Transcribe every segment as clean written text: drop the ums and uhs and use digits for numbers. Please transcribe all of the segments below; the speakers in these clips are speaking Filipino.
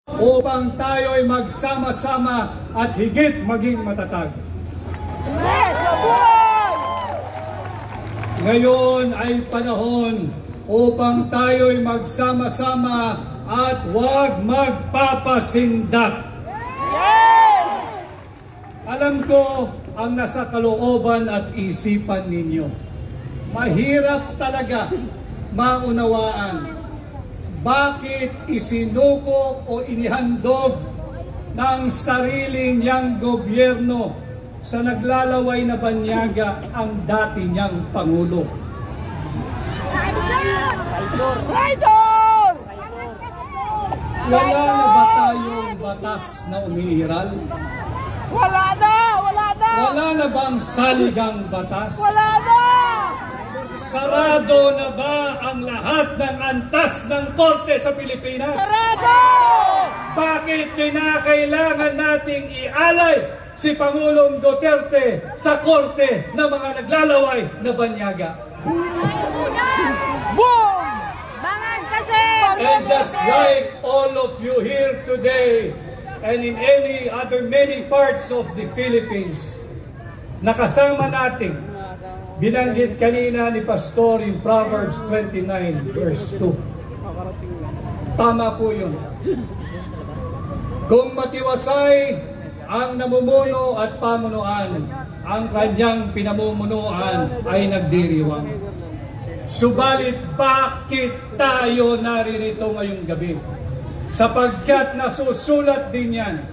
upang tayo'y magsama-sama at higit maging matatag. Ngayon ay panahon upang tayo'y magsama-sama at huwag magpapasindak. Alam ko ang nasa kalooban at isipan ninyo. Mahirap talaga maunawaan bakit isinuko o inihandog ng sarili niyang gobyerno sa naglalaway na banyaga ang dati niyang Pangulo. Wala na ba tayong batas na umiiral? Wala na! Wala na! Wala na bang saligang batas? Wala na! Sarado na ba ang lahat ng antas ng korte sa Pilipinas? Sarado! Bakit kinakailangan nating ialay si Pangulong Duterte sa korte ng mga naglalaway na banyaga? Boom! Bangan kasi! And just like all of you here today and in any other many parts of the Philippines, nakasama natin, binanggit kanina ni Pastor in Proverbs 29 verse 2. Tama po yun. Kung matiwasay ang namumuno at pamunuan, ang kanyang pinamumunuan ay nagdiriwang. Subalit bakit tayo naririto ngayong gabi? Sapagkat nasusulat din yan,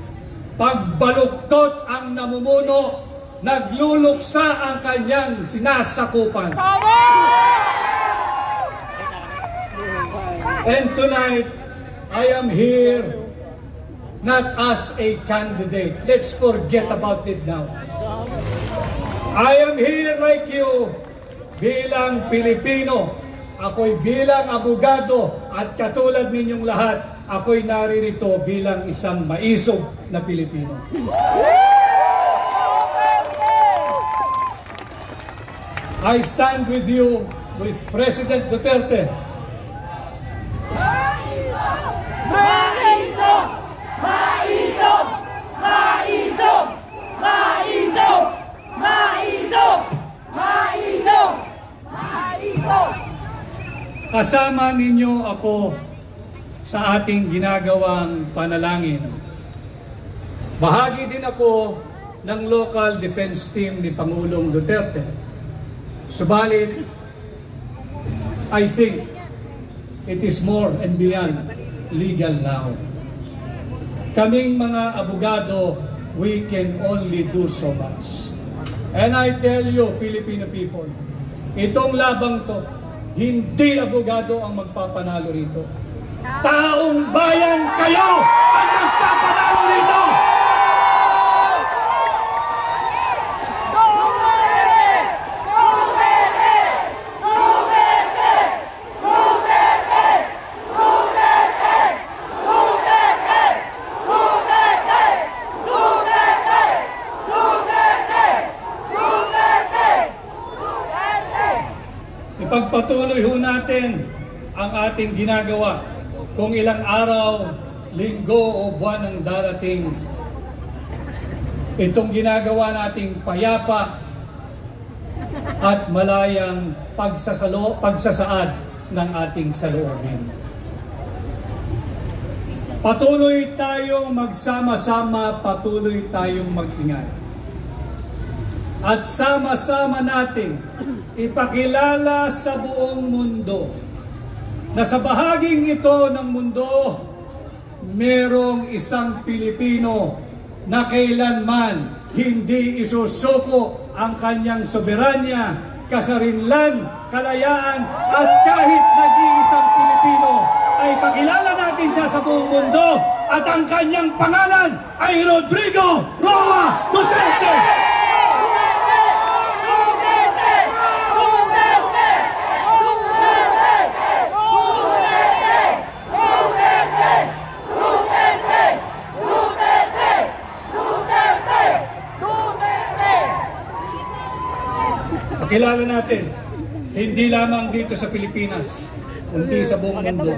pagbaluktot ang namumuno, nagluluksa ang kanyang sinasakupan. And tonight, I am here not as a candidate. Let's forget about it now. I am here like you bilang Pilipino. Ako'y bilang abogado at katulad ninyong lahat, ako'y naririto bilang isang maisog na Pilipino. I stand with you, with President Duterte. Maisog! Maisog! Maisog! Maisog! Maisog! Maisog! Maisog! Kasama ninyo ako sa ating ginagawang panalangin. Bahagi din ako ng local defense team ni Pangulong Duterte. Subalit, I think it is more and beyond legal now. Kaming mga abogado, we can only do so much. And I tell you, Filipino people, itong labang to, hindi abogado ang magpapanalo rito. Taong bayan kayo ang magpapanalo rito! Ipagpatuloy ho natin ang ating ginagawa kung ilang araw, linggo o buwan ang darating. Itong ginagawa nating payapa at malayang pagsasaad ng ating saloobin. Patuloy tayong magsama-sama, patuloy tayong mag-ingat. At sama-sama natin ipakilala sa buong mundo na sa bahaging ito ng mundo, merong isang Pilipino na kailanman hindi isusuko ang kanyang soberanya, kasarinlan, kalayaan, at kahit nag-iisang Pilipino ay pakilala natin siya sa buong mundo at ang kanyang pangalan ay Rodrigo Roa Duterte! Pakilala natin, hindi lamang dito sa Pilipinas, kundi sa buong mundo.